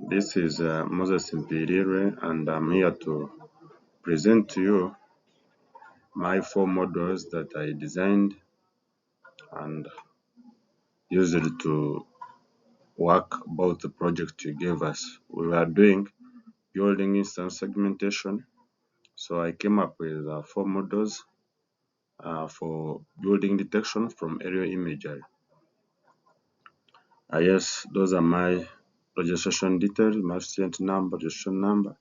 This is Moses Impirire, and I'm here to present to you my four models that I designed and used to work about the project you gave us. We were doing building instance segmentation, so I came up with four models for building detection from aerial imagery. Yes, those are my registration details, my student number, registration number,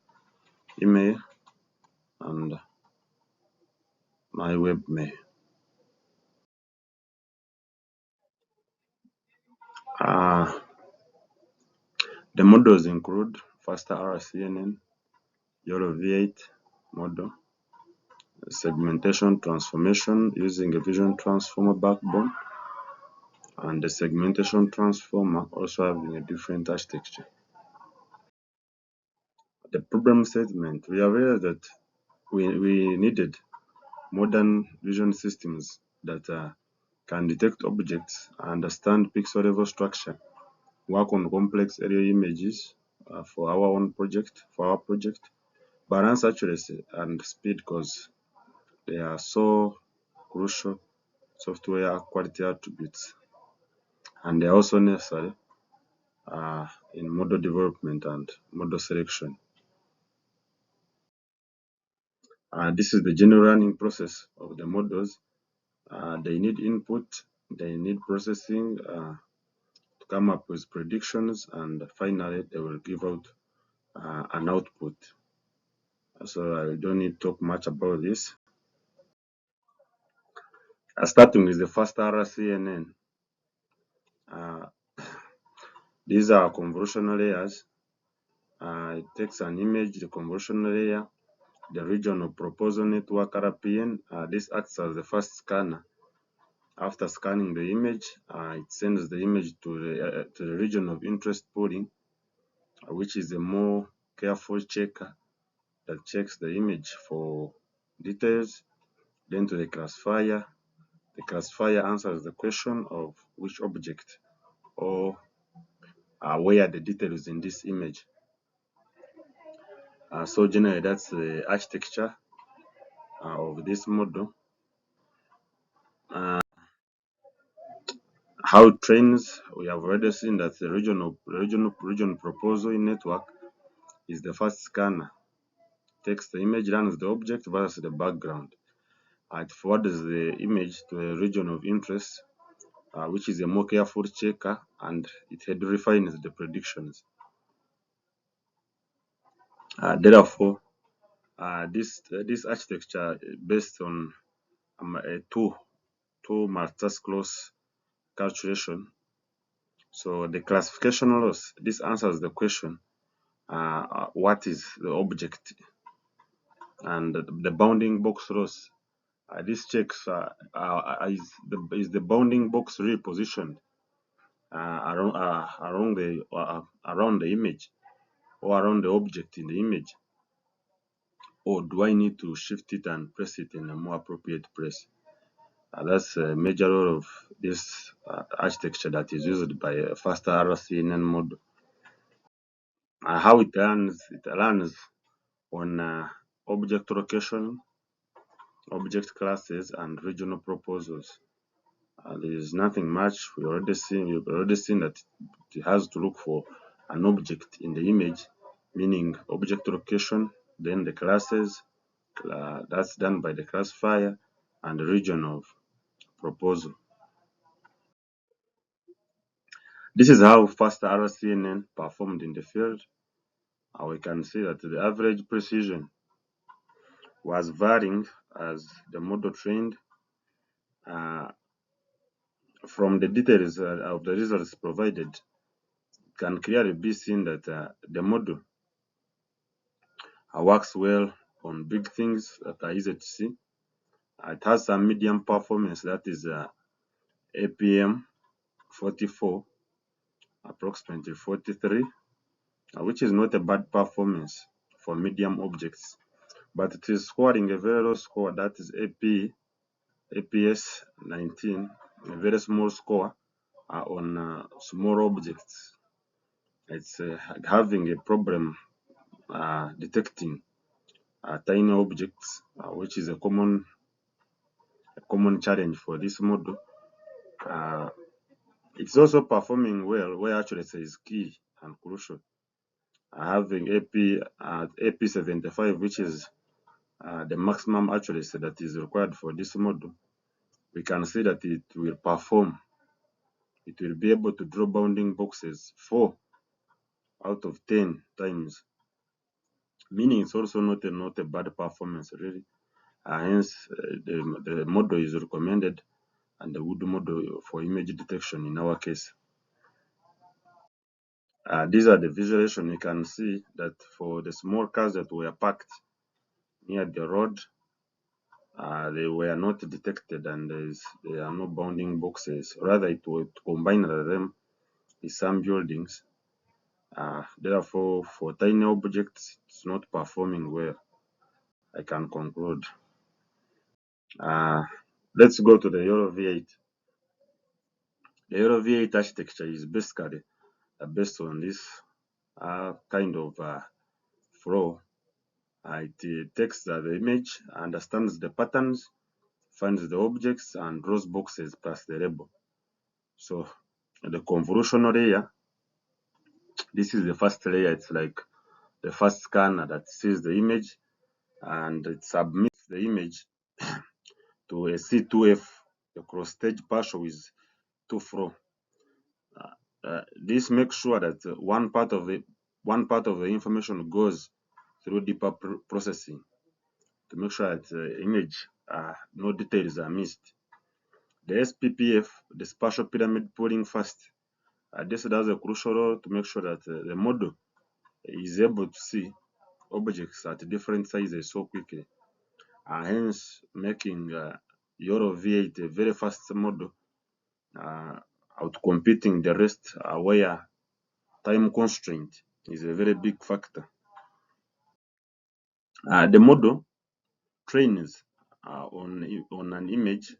email, and my webmail. Uh, the models include faster RCNN, Euro V8 model, segmentation transformation using a vision transformer backbone, and the segmentation transformer also having a different architecture. The problem statement, we are aware that we needed modern vision systems that can detect objects, understand pixel level structure, work on complex aerial images for our project, balance accuracy and speed because they are so crucial software quality attributes, and they are also necessary in model development and model selection. This is the general running process of the models. They need input, they need processing to come up with predictions, and finally they will give out an output. So I don't need to talk much about this. Starting with the first RCNN. Uh, these are convolutional layers. It takes an image, the convolutional layer, the region of proposal network RPN. This acts as the first scanner. After scanning the image, it sends the image to the region of interest pooling, which is a more careful checker that checks the image for details. Then to the classifier. The classifier answers the question of which object or where the details in this image. So generally, that's the architecture of this model. How it trains, we have already seen that the region proposal in network is the first scanner. Takes the image, runs the object versus the background. It forwards the image to a region of interest, which is a more careful checker, and it refines the predictions. Therefore, this architecture is based on a two multitask loss calculation. So the classification loss, this answers the question, what is the object, and the bounding box loss. This checks is the bounding box repositioned around the image or around the object in the image, or do I need to shift it and press it in a more appropriate place? That's a major role of this architecture that is used by a faster RCNN model. How it runs on object location, object classes, and regional proposals. There is nothing much. You've already seen that it has to look for an object in the image, meaning object location, then the classes. That's done by the classifier, and the region of proposal. This is how faster RCNN performed in the field. We can see that the average precision was varying as the model trained. From the details of the results provided, it can clearly be seen that the model works well on big things that are easy to see. It has some medium performance, that is APM 44, approximately 43, which is not a bad performance for medium objects, but it is scoring a very low score, that is APS 19, a very small score on small objects. It's having a problem detecting tiny objects, which is a common challenge for this model. Uh, it's also performing well where accuracy is key and crucial. Having AP75, which is the maximum accuracy that is required for this model, we can see that it will be able to draw bounding boxes 4 out of 10 times, meaning it's also not a bad performance really. Hence, the model is recommended, and the wood model for image detection in our case. These are the visualization. You can see that for the small cars that were parked near the road, they were not detected, and there are no bounding boxes. Rather, it would combine them with some buildings. Therefore, for tiny objects, it's not performing well. I can conclude. Let's go to the Euro V8. The Euro V8 architecture is basically based on this kind of flow. It takes the image, understands the patterns, finds the objects, and draws boxes plus the label. So the convolutional layer, this is the first layer. It's like the first scanner that sees the image, and it submits the image to a C2F, a cross-stage partial with 2 flow. This makes sure that one part of the information goes through deeper processing to make sure that the image no details are missed. The SPPF, the spatial pyramid pooling first, this does a crucial role to make sure that the model is able to see objects at different sizes so quickly, hence making Euro V8 a very fast model, outcompeting the rest, where time constraint is a very big factor. The model trains on an image,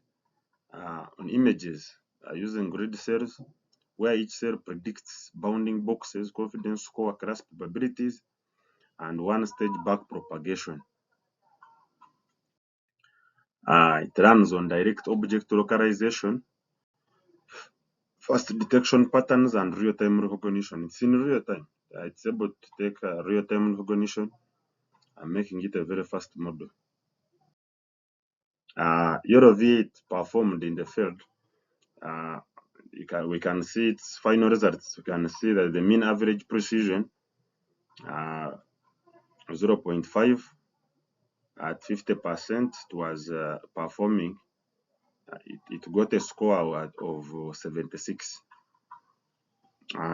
on images using grid cells, where each cell predicts bounding boxes, confidence score, class probabilities, and one-stage back propagation. It runs on direct object localization, fast detection patterns, and real-time recognition. It's in real time. It's able to take real-time recognition and making it a very fast model. Euro V8 performed in the field. We can see its final results. We can see that the mean average precision 0.5 at 50%. It was performing. It got a score of 76.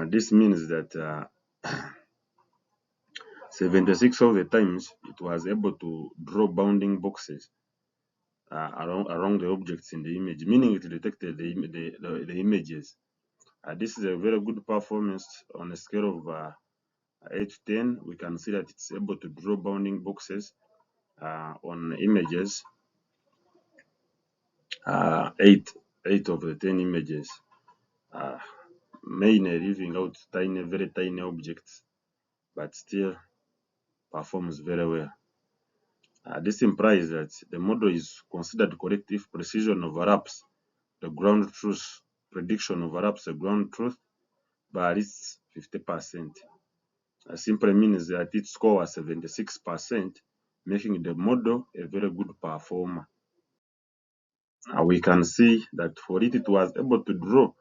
This means that 76 of the times it was able to draw bounding boxes around the objects in the image, meaning it detected the images. This is a very good performance on a scale of 8 to 10. We can see that it's able to draw bounding boxes on images, 8 of the 10 images, mainly leaving out very tiny objects, but still performs very well. This implies that the model is considered correct if precision overlaps the ground truth, prediction overlaps the ground truth by at least 50%. Simply means that its score was 76%, making the model a very good performer. We can see that for it was able to draw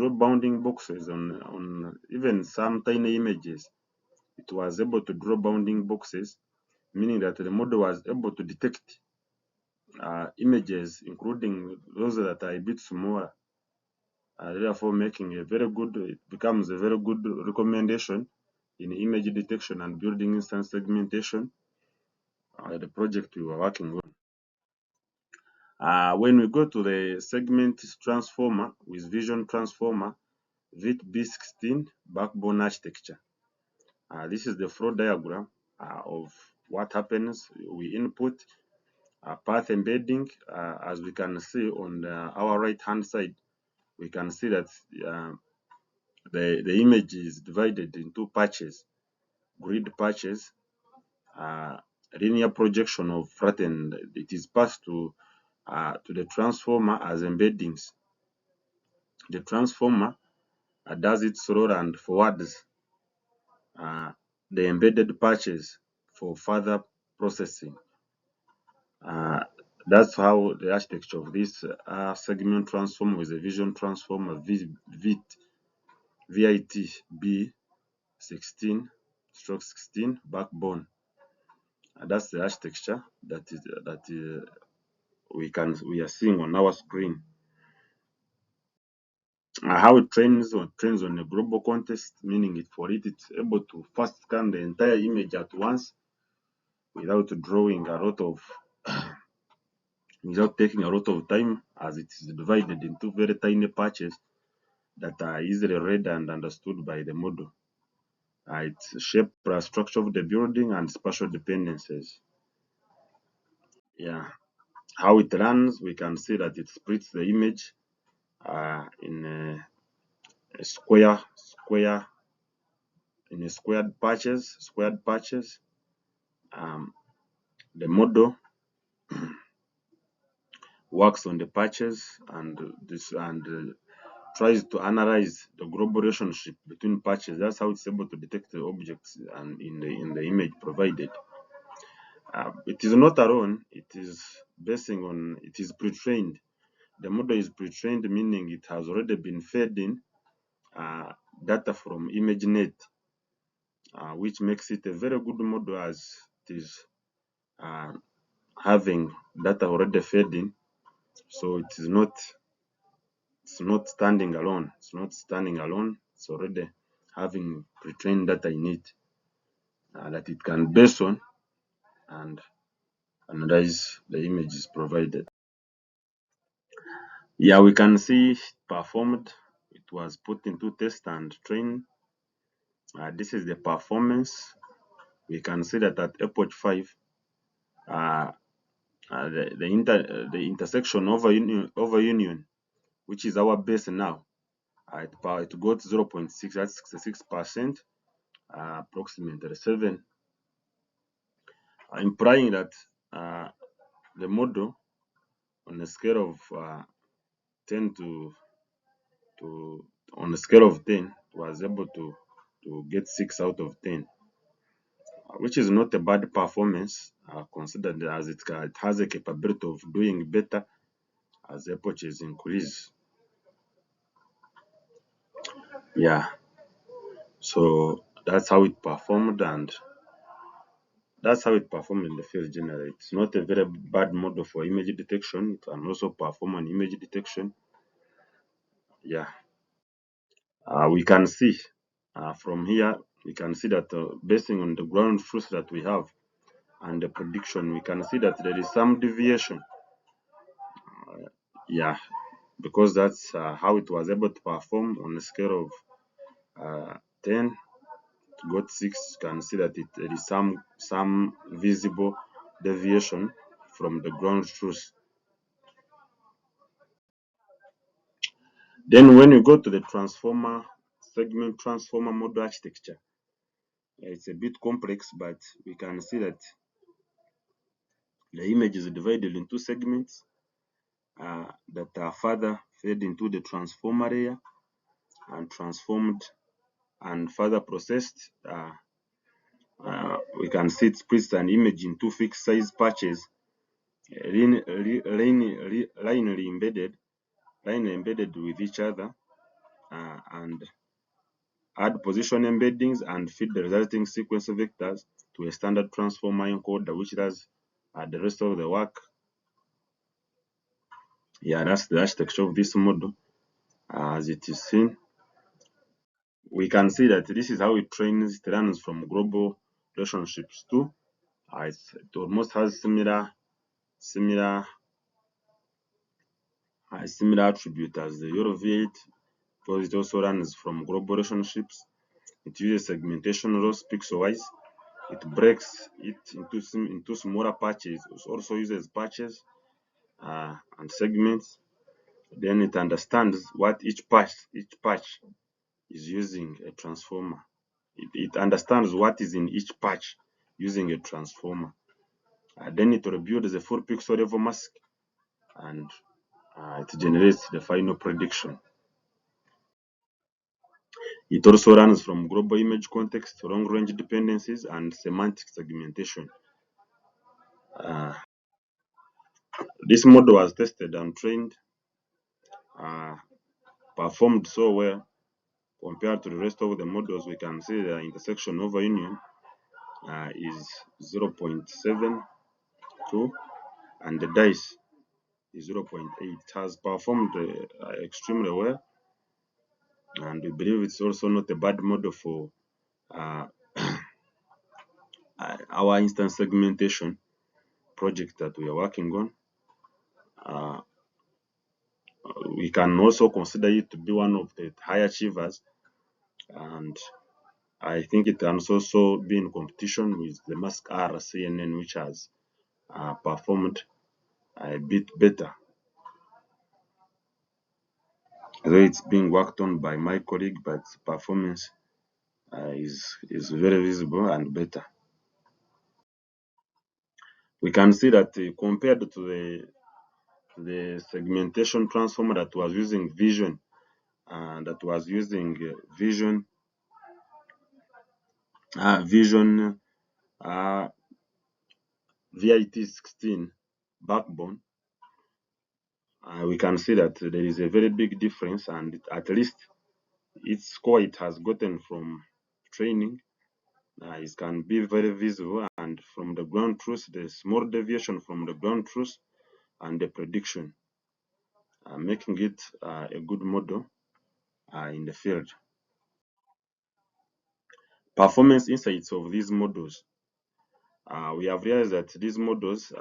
bounding boxes on even some tiny images. It was able to draw bounding boxes, meaning that the model was able to detect images, including those that are a bit smaller, therefore making it becomes a very good recommendation in image detection and building instance segmentation, the project we were working on. When we go to the segment transformer with vision transformer, VIT-B16 backbone architecture. This is the flow diagram of what happens. We input path embedding. As we can see on our right hand side, we can see that the image is divided into patches, grid patches, uh, linear projection of flattened. It is passed to the transformer as embeddings. The transformer does its role and forwards uh, the embedded patches for further processing. Uh, that's how the architecture of this segment transformer with a vision transformer VIT B16 stroke 16 backbone. That's the architecture that we are seeing on our screen. How it trains on a global context, meaning it's able to first scan the entire image at once without drawing a lot of without taking a lot of time, as it is divided into very tiny patches that are easily read and understood by the model. Its shape, structure of the building, and spatial dependencies. Yeah, how it runs, we can see that it splits the image in a squared patches. Um, the model works on the patches and tries to analyze the global relationship between patches. That's how it's able to detect the objects and in the image provided. It is not alone. It is pre-trained. The model is pre-trained, meaning it has already been fed in uh, data from ImageNet, which makes it a very good model as it is uh, having data already fed in. So it's not standing alone. It's not standing alone. It's already having pre-trained data in it that it can base on and analyze the images provided. Yeah, we can see it performed. It was put into test and train. This is the performance. We can see that at epoch 5, uh, the intersection over union, which is our base now, it got 0.6, that's 66%, approximately 7, implying that the model on a scale of 10 to on a scale of 10 was able to get 6 out of 10, which is not a bad performance, considered as it has a capability of doing better as epoches increase. Yeah, so that's how it performed, and that's how it performed in the field generally. It's not a very bad model for image detection. It can also perform on image detection. Yeah, we can see from here, we can see that basing on the ground truth that we have and the prediction, we can see that there is some deviation. Yeah, because that's how it was able to perform on a scale of 10 to got 6. You can see that there is some visible deviation from the ground truth. Then when you go to the segment transformer model architecture, it's a bit complex, but we can see that the image is divided into segments that are further fed into the transformer layer and transformed and further processed. We can see it splits an image into fixed size patches, linearly embedded with each other, and add position embeddings and feed the resulting sequence vectors to a standard transformer encoder, which does the rest of the work. Yeah, that's the architecture of this model as it is seen. We can see that this is how it runs from global relationships too. It almost has similar attribute as the Euro V8, because it also runs from global relationships. It uses segmentation rows pixel-wise. It breaks it into smaller patches. It also uses patches and segments. Then it understands what each patch is using a transformer. It understands what is in each patch using a transformer. Then it rebuilds a full pixel level mask, and it generates the final prediction. It also runs from global image context, long-range dependencies, and semantic segmentation. This model was tested and trained, performed so well compared to the rest of the models. We can see the intersection over union is 0.72, and the dice is 0.8. It has performed extremely well, and we believe it's also not a bad model for uh, our instance segmentation project that we are working on. We can also consider it to be one of the high achievers, and I think it can also be in competition with the Mask R CNN, which has performed a bit better. Although it's being worked on by my colleague, but performance is very visible and better. We can see that compared to the segmentation transformer that was using vision, vision VIT16 backbone, we can see that there is a very big difference, and at least its score it has gotten from training it can be very visible, and from the ground truth, the small deviation from the ground truth and the prediction, making it a good model in the field. Performance insights of these models. We have realized that these models,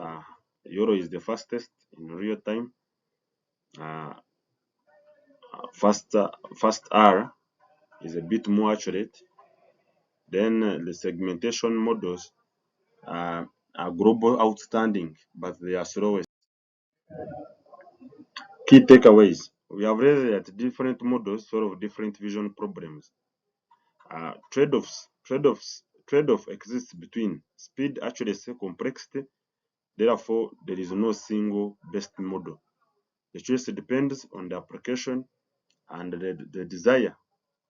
Euro is the fastest in real time. Fast R is a bit more accurate. Then the segmentation models are global outstanding, but they are slowest. Key takeaways. We have realized that different models solve different vision problems. Trade-off exists between speed, accuracy, complexity. Therefore, there is no single best model. The choice depends on the application and the desire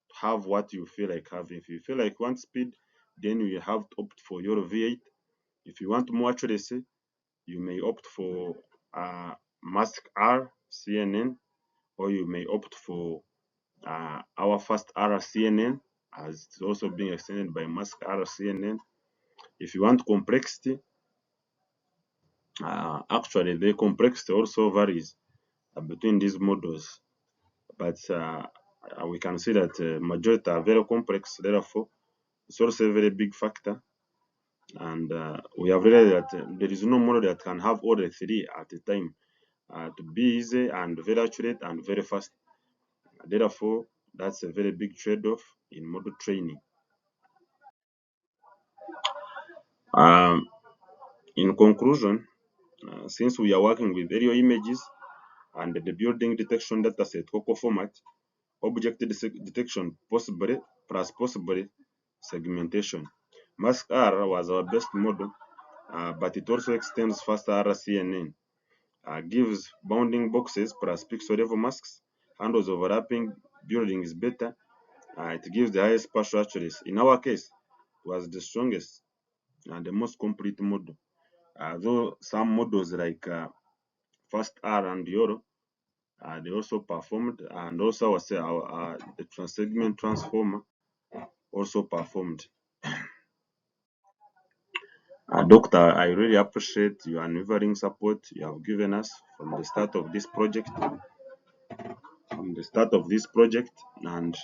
to have what you feel like having. If you feel like you want speed, then you have to opt for your V8. If you want more accuracy, you may opt for Mask R CNN, or you may opt for our fast R CNN, as it's also being extended by Mask R CNN. If you want complexity, actually the complexity also varies between these models, but we can see that majority are very complex. Therefore, it's also a very big factor, and we have realized that there is no model that can have all the three at a time to be easy and very accurate and very fast. Therefore, that's a very big trade-off in model training. Um, in conclusion, since we are working with aerial images and the building detection dataset COCO format, object detection possibly plus possibly segmentation. Mask R was our best model, but it also extends faster RCNN, gives bounding boxes plus pixel level masks, handles overlapping, building is better, it gives the highest partial accuracy. In our case, it was the strongest and the most complete model. Though some models like Fast R and Euro, they also performed, and also the segment transformer also performed. Doctor, I really appreciate your unwavering support you have given us from the start of this project, and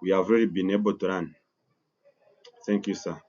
we have really been able to run. Thank you, sir.